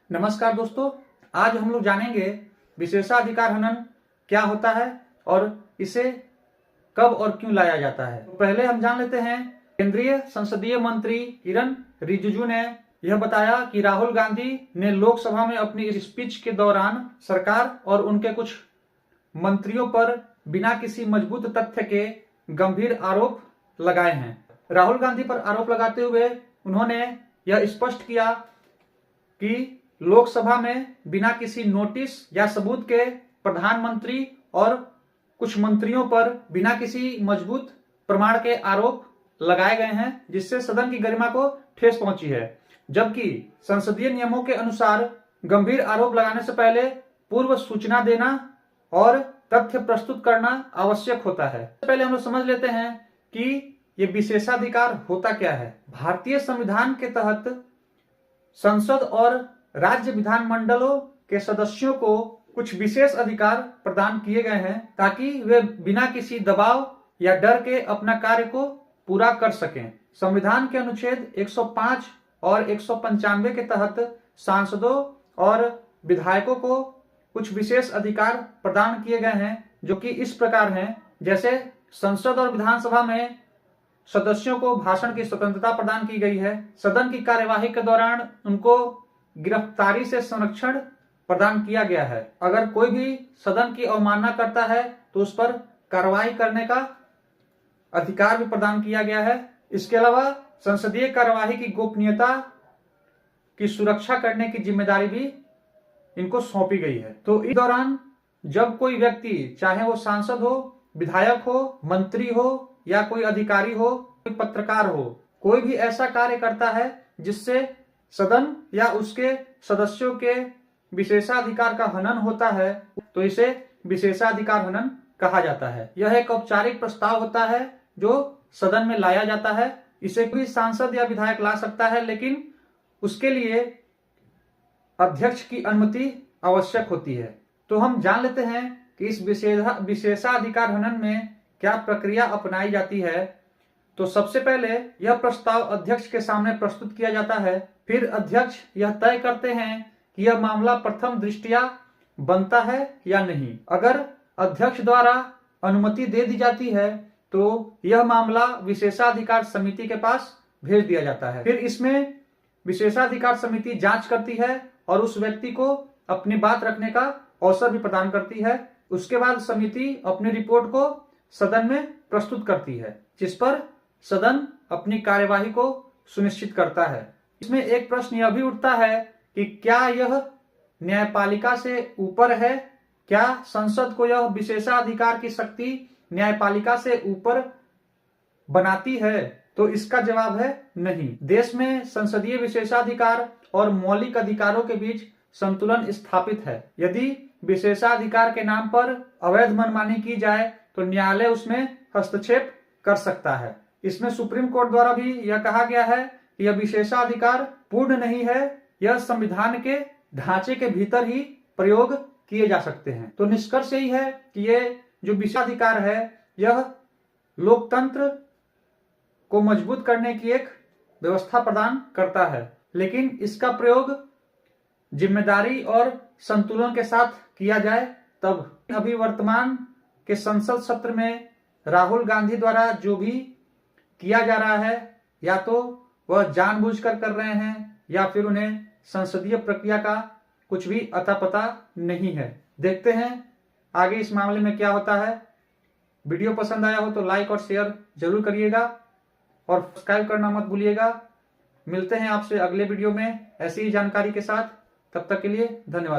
नमस्कार दोस्तों, आज हम लोग जानेंगे विशेषाधिकार हनन क्या होता है और इसे कब और क्यों लाया जाता है। तो पहले हम जान लेते हैं, केंद्रीय संसदीय मंत्री किरण रिजिजू ने यह बताया कि राहुल गांधी ने लोकसभा में अपनी स्पीच के दौरान सरकार और उनके कुछ मंत्रियों पर बिना किसी मजबूत तथ्य के गंभीर आरोप लगाए हैं। राहुल गांधी पर आरोप लगाते हुए उन्होंने यह स्पष्ट किया कि लोकसभा में बिना किसी नोटिस या सबूत के प्रधानमंत्री और कुछ मंत्रियों पर बिना किसी मजबूत प्रमाण के आरोप लगाए गए हैं, जिससे सदन की गरिमा को ठेस पहुंची है। जबकि संसदीय नियमों के अनुसार गंभीर आरोप लगाने से पहले पूर्व सूचना देना और तथ्य प्रस्तुत करना आवश्यक होता है। पहले हम लोग समझ लेते हैं कि ये विशेषाधिकार होता क्या है। भारतीय संविधान के तहत संसद और राज्य विधानमंडलों के सदस्यों को कुछ विशेष अधिकार प्रदान किए गए हैं ताकि वे बिना किसी दबाव या डर के अपना कार्य को पूरा कर सकें। संविधान के अनुच्छेद 105 और 195 के तहत सांसदों और विधायकों को कुछ विशेष अधिकार प्रदान किए गए हैं, जो कि इस प्रकार हैं। जैसे संसद और विधानसभा में सदस्यों को भाषण की स्वतंत्रता प्रदान की गई है। सदन की कार्यवाही के दौरान उनको गिरफ्तारी से संरक्षण प्रदान किया गया है। अगर कोई भी सदन की अवमानना करता है तो उस पर कार्रवाई करने का अधिकार भी प्रदान किया गया है। इसके अलावा संसदीय कार्यवाही की गोपनीयता की सुरक्षा करने की जिम्मेदारी भी इनको सौंपी गई है। तो इस दौरान जब कोई व्यक्ति, चाहे वो सांसद हो, विधायक हो, मंत्री हो या कोई अधिकारी हो, कोई पत्रकार हो, कोई भी ऐसा कार्य करता है जिससे सदन या उसके सदस्यों के विशेषाधिकार का हनन होता है, तो इसे विशेषाधिकार हनन कहा जाता है। यह एक औपचारिक प्रस्ताव होता है जो सदन में लाया जाता है। इसे कोई सांसद या विधायक ला सकता है, लेकिन उसके लिए अध्यक्ष की अनुमति आवश्यक होती है। तो हम जान लेते हैं कि इस विशेषाधिकार हनन में क्या प्रक्रिया अपनाई जाती है। तो सबसे पहले यह प्रस्ताव अध्यक्ष के सामने प्रस्तुत किया जाता है। फिर अध्यक्ष यह तय करते हैं कि यह मामला प्रथम दृष्टया बनता है या नहीं। अगर अध्यक्ष द्वारा अनुमति दे दी जाती है तो यह मामला विशेषाधिकार समिति के पास भेज दिया जाता है। फिर इसमें विशेषाधिकार समिति जांच करती है और उस व्यक्ति को अपनी बात रखने का अवसर भी प्रदान करती है। उसके बाद समिति अपनी रिपोर्ट को सदन में प्रस्तुत करती है, जिस पर सदन अपनी कार्यवाही को सुनिश्चित करता है। इसमें एक प्रश्न यह भी उठता है कि क्या यह न्यायपालिका से ऊपर है? क्या संसद को यह विशेषाधिकार की शक्ति न्यायपालिका से ऊपर बनाती है? तो इसका जवाब है नहीं। देश में संसदीय विशेषाधिकार और मौलिक अधिकारों के बीच संतुलन स्थापित है। यदि विशेषाधिकार के नाम पर अवैध मनमानी की जाए तो न्यायालय उसमें हस्तक्षेप कर सकता है। इसमें सुप्रीम कोर्ट द्वारा भी यह कहा गया है कि यह विशेषाधिकार पूर्ण नहीं है, यह संविधान के ढांचे के भीतर ही प्रयोग किए जा सकते हैं। तो निष्कर्ष यही है कि ये जो विशेषाधिकार है यह लोकतंत्र को मजबूत करने की एक व्यवस्था प्रदान करता है, लेकिन इसका प्रयोग जिम्मेदारी और संतुलन के साथ किया जाए तब। अभी वर्तमान के संसद सत्र में राहुल गांधी द्वारा जो भी किया जा रहा है, या तो वह जानबूझकर कर रहे हैं या फिर उन्हें संसदीय प्रक्रिया का कुछ भी अता पता नहीं है। देखते हैं आगे इस मामले में क्या होता है। वीडियो पसंद आया हो तो लाइक और शेयर जरूर करिएगा और सब्सक्राइब करना मत भूलिएगा। मिलते हैं आपसे अगले वीडियो में ऐसी ही जानकारी के साथ। तब तक के लिए धन्यवाद।